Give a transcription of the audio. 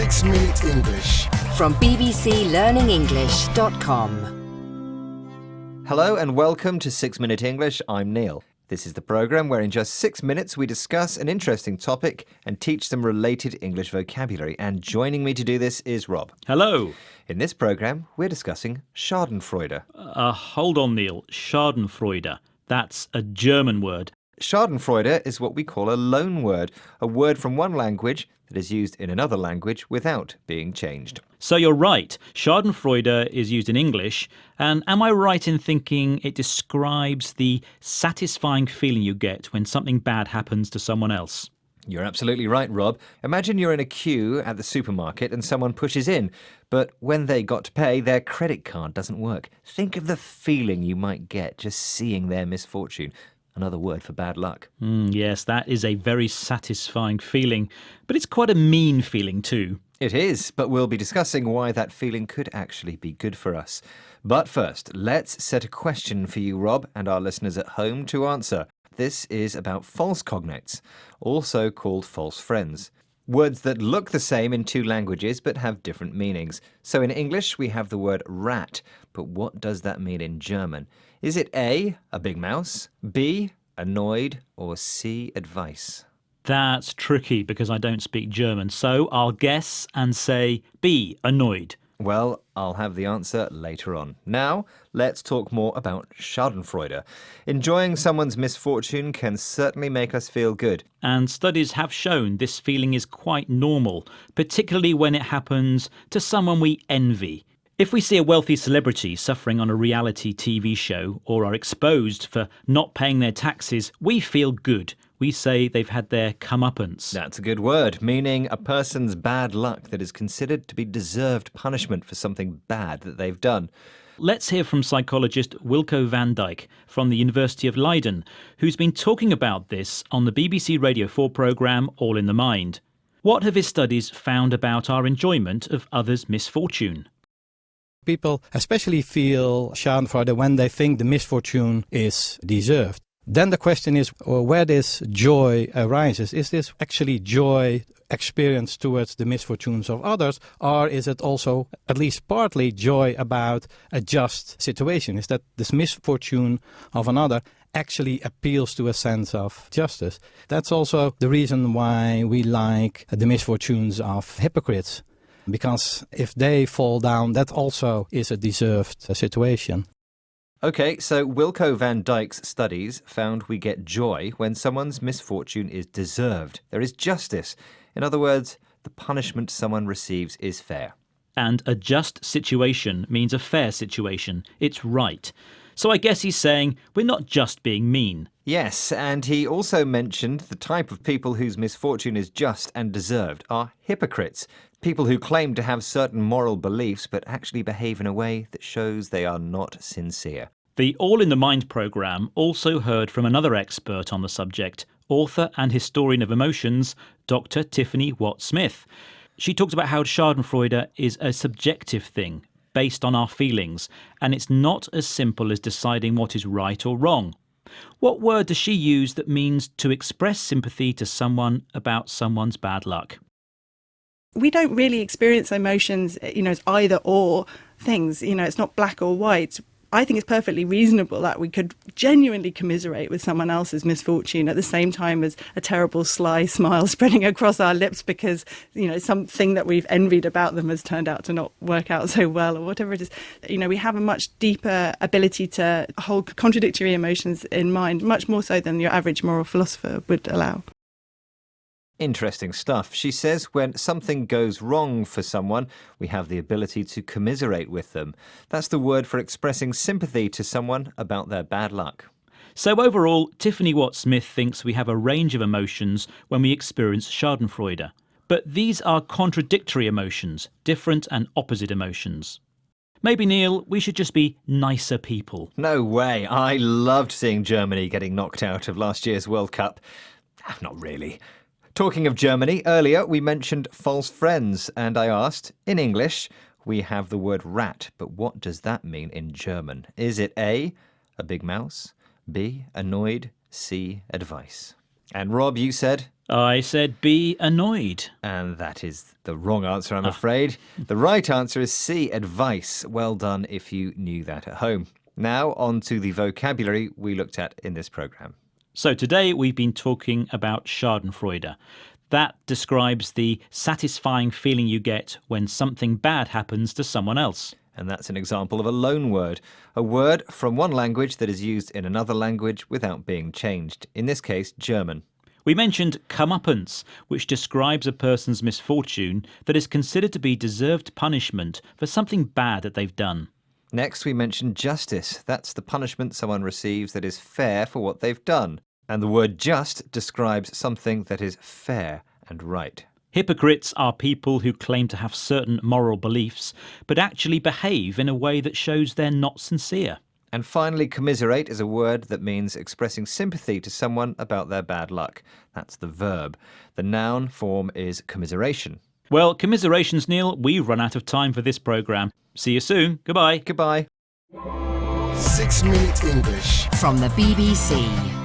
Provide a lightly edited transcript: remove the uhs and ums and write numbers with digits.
6 Minute English. From bbclearningenglish.com. Hello and welcome to 6 Minute English. I'm Neil. This is the programme where in just 6 minutes we discuss an interesting topic and teach some related English vocabulary. And joining me to do this is Rob. Hello. In this programme, we're discussing Schadenfreude. Hold on, Neil. Schadenfreude. That's a German word. Schadenfreude is what we call a loan word, a word from one language that is used in another language without being changed. So you're right. Schadenfreude is used in English. And am I right in thinking it describes the satisfying feeling you get when something bad happens to someone else? You're absolutely right, Rob. Imagine you're in a queue at the supermarket and someone pushes in, but when they got to pay, their credit card doesn't work. Think of the feeling you might get just seeing their misfortune. Another word for bad luck. Yes, that is a very satisfying feeling, but it's quite a mean feeling too. It is, but we'll be discussing why that feeling could actually be good for us. But first, let's set a question for you, Rob, and our listeners at home to answer. This is about false cognates, also called false friends. Words that look the same in two languages but have different meanings. So in English, we have the word rat, but what does that mean in German? Is it A, a big mouse, B, annoyed, or C, advice? That's tricky because I don't speak German, so I'll guess and say B, annoyed. Well, I'll have the answer later on. Now, let's talk more about Schadenfreude. Enjoying someone's misfortune can certainly make us feel good. And studies have shown this feeling is quite normal, particularly when it happens to someone we envy. If we see a wealthy celebrity suffering on a reality TV show or are exposed for not paying their taxes, we feel good. We say they've had their comeuppance. That's a good word, meaning a person's bad luck that is considered to be deserved punishment for something bad that they've done. Let's hear from psychologist Wilco van Dijk from the University of Leiden, who's been talking about this on the BBC Radio 4 programme All in the Mind. What have his studies found about our enjoyment of others' misfortune? People especially feel Schadenfreude when they think the misfortune is deserved. Then the question is where this joy arises. Is this actually joy experienced towards the misfortunes of others, or is it also at least partly joy about a just situation? Is that this misfortune of another actually appeals to a sense of justice? That's also the reason why we like the misfortunes of hypocrites. Because if they fall down, that also is a deserved situation. Okay, so Wilco van Dijk's studies found we get joy when someone's misfortune is deserved. There is justice. In other words, the punishment someone receives is fair. And a just situation means a fair situation. It's right. So I guess he's saying we're not just being mean. Yes, and he also mentioned the type of people whose misfortune is just and deserved are hypocrites. People who claim to have certain moral beliefs but actually behave in a way that shows they are not sincere. The All in the Mind programme also heard from another expert on the subject, author and historian of emotions, Dr. Tiffany Watt-Smith. She talked about how Schadenfreude is a subjective thing, based on our feelings, and it's not as simple as deciding what is right or wrong. What word does she use that means to express sympathy to someone about someone's bad luck? We don't really experience emotions, as either or things. It's not black or white. I think it's perfectly reasonable that we could genuinely commiserate with someone else's misfortune at the same time as a terrible sly smile spreading across our lips because, something that we've envied about them has turned out to not work out so well or whatever it is. We have a much deeper ability to hold contradictory emotions in mind, much more so than your average moral philosopher would allow. Interesting stuff. She says when something goes wrong for someone, we have the ability to commiserate with them. That's the word for expressing sympathy to someone about their bad luck. So overall, Tiffany Watt-Smith thinks we have a range of emotions when we experience Schadenfreude. But these are contradictory emotions, different and opposite emotions. Maybe, Neil, we should just be nicer people. No way. I loved seeing Germany getting knocked out of last year's World Cup. Not really. Talking of Germany, earlier we mentioned false friends, and I asked, in English, we have the word rat, but what does that mean in German? Is it A, a big mouse, B, annoyed, C, advice? And Rob, you said? I said be annoyed. And that is the wrong answer, I'm afraid. The right answer is C, advice. Well done if you knew that at home. Now on to the vocabulary we looked at in this programme. So today we've been talking about Schadenfreude. That describes the satisfying feeling you get when something bad happens to someone else. And that's an example of a loan word, a word from one language that is used in another language without being changed, in this case, German. We mentioned comeuppance, which describes a person's misfortune that is considered to be deserved punishment for something bad that they've done. Next, we mentioned justice. That's the punishment someone receives that is fair for what they've done. And the word just describes something that is fair and right. Hypocrites are people who claim to have certain moral beliefs, but actually behave in a way that shows they're not sincere. And finally, commiserate is a word that means expressing sympathy to someone about their bad luck. That's the verb. The noun form is commiseration. Well, commiserations, Neil. We've run out of time for this programme. See you soon. Goodbye. Goodbye. 6 Minute English from the BBC.